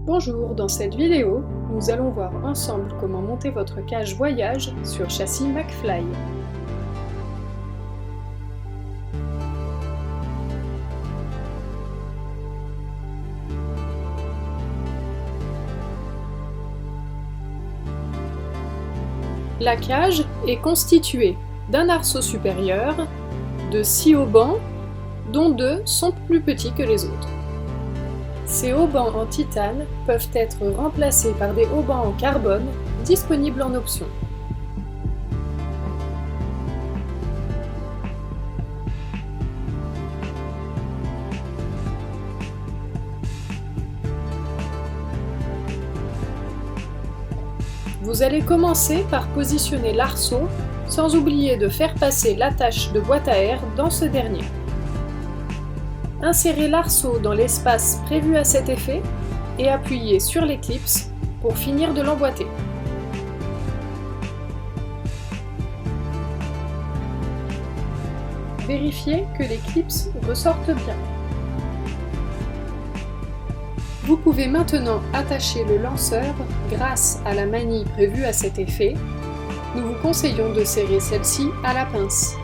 Bonjour, dans cette vidéo, nous allons voir ensemble comment monter votre cage voyage sur châssis McFly. La cage est constituée d'un arceau supérieur, de 6 haubans, dont 2 sont plus petits que les autres. Ces haubans en titane peuvent être remplacés par des haubans en carbone disponibles en option. Vous allez commencer par positionner l'arceau sans oublier de faire passer l'attache de boîte à air dans ce dernier. Insérez l'arceau dans l'espace prévu à cet effet et appuyez sur les clips pour finir de l'emboîter. Vérifiez que les clips ressortent bien. Vous pouvez maintenant attacher le lanceur grâce à la manille prévue à cet effet. Nous vous conseillons de serrer celle-ci à la pince.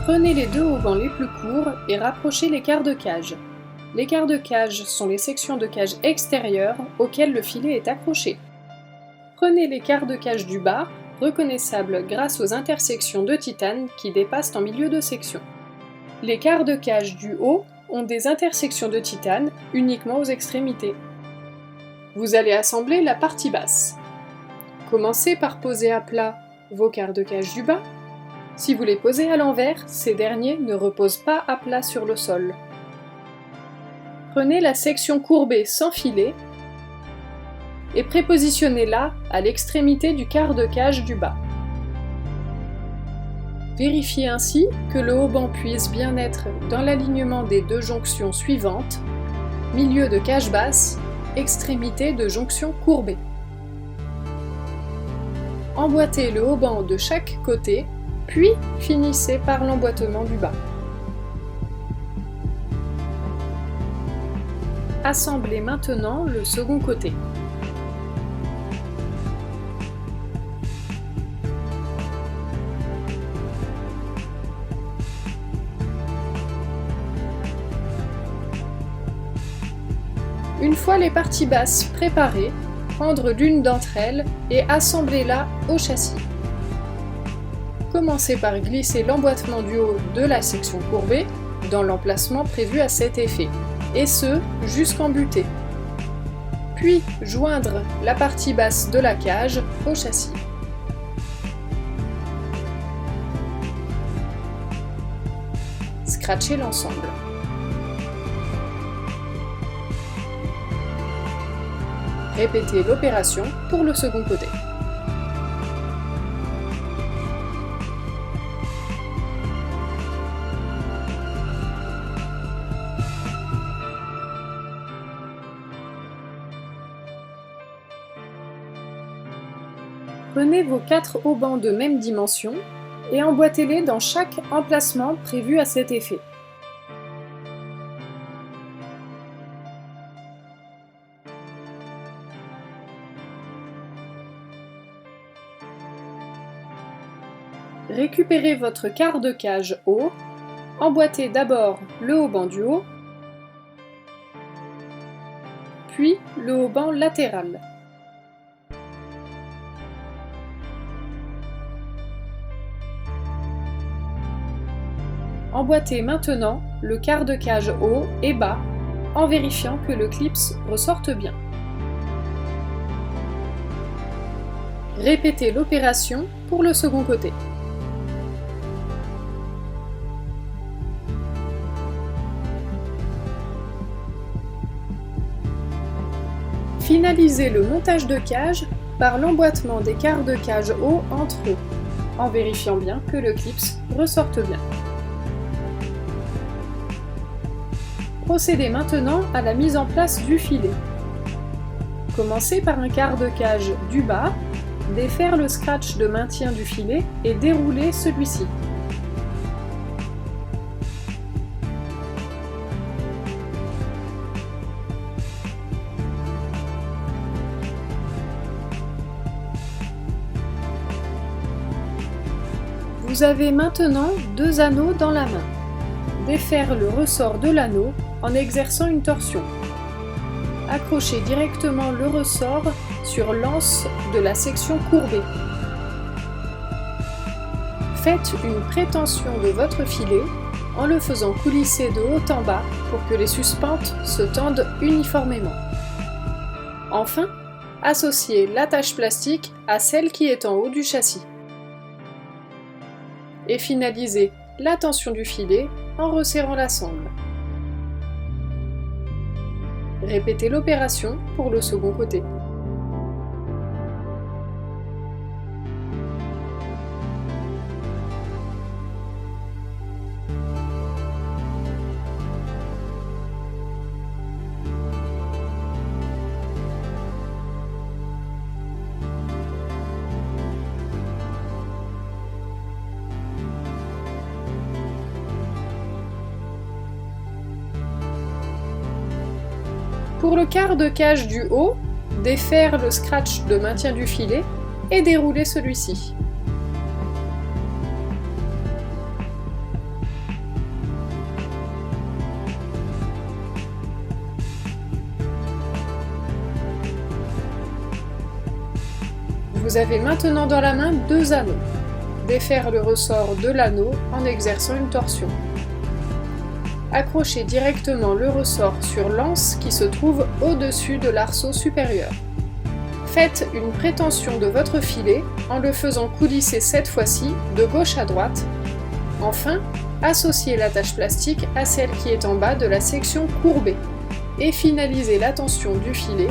Prenez les 2 haubans les plus courts et rapprochez l'écart de cage. L'écart de cage sont les sections de cage extérieures auxquelles le filet est accroché. Prenez l'écart de cage du bas, reconnaissable grâce aux intersections de titane qui dépassent en milieu de section. Les quarts de cage du haut ont des intersections de titane uniquement aux extrémités. Vous allez assembler la partie basse. Commencez par poser à plat vos quarts de cage du bas. Si vous les posez à l'envers, ces derniers ne reposent pas à plat sur le sol. Prenez la section courbée sans filet et prépositionnez-la à l'extrémité du quart de cage du bas. Vérifiez ainsi que le hauban puisse bien être dans l'alignement des 2 jonctions suivantes, milieu de cage basse, extrémité de jonction courbée. Emboîtez le hauban de chaque côté, puis finissez par l'emboîtement du bas. Assemblez maintenant le second côté. Une fois les parties basses préparées, prendre l'une d'entre elles et assemblez-la au châssis. Commencez par glisser l'emboîtement du haut de la section courbée dans l'emplacement prévu à cet effet, et ce jusqu'en butée. Puis joindre la partie basse de la cage au châssis. Scratchez l'ensemble. Répétez l'opération pour le second côté. Prenez vos 4 haubans de même dimension et emboîtez-les dans chaque emplacement prévu à cet effet. Récupérez votre quart de cage haut, emboîtez d'abord le hauban du haut, puis le hauban latéral. Emboîtez maintenant le quart de cage haut et bas en vérifiant que le clips ressorte bien. Répétez l'opération pour le second côté. Finalisez le montage de cage par l'emboîtement des quarts de cage haut entre eux, en vérifiant bien que le clips ressorte bien. Procédez maintenant à la mise en place du filet. Commencez par un quart de cage du bas Défaire le scratch de maintien du filet et dérouler celui-ci. Vous avez maintenant 2 anneaux dans la main. Défaire le ressort de l'anneau en exerçant une torsion. Accrochez directement le ressort sur l'anse de la section courbée. Faites une prétention de votre filet en le faisant coulisser de haut en bas pour que les suspentes se tendent uniformément. Enfin, associez l'attache plastique à celle qui est en haut du châssis. Et finalisez la tension du filet en resserrant la sangle. Répétez l'opération pour le second côté. Pour le quart de cage du haut, défaire le scratch de maintien du filet et dérouler celui-ci. Vous avez maintenant dans la main 2 anneaux. Défaire le ressort de l'anneau en exerçant une torsion. Accrochez directement le ressort sur l'anse qui se trouve au-dessus de l'arceau supérieur. Faites une prétention de votre filet en le faisant coulisser cette fois-ci de gauche à droite. Enfin, associez l'attache plastique à celle qui est en bas de la section courbée et finalisez la tension du filet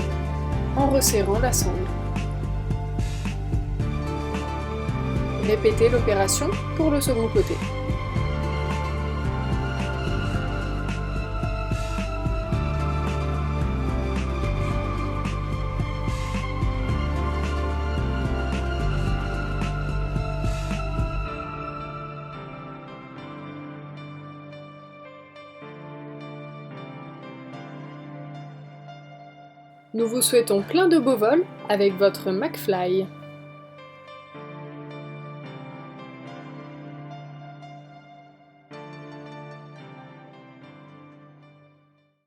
en resserrant la sangle. Répétez l'opération pour le second côté. Nous vous souhaitons plein de beaux vols avec votre McFly.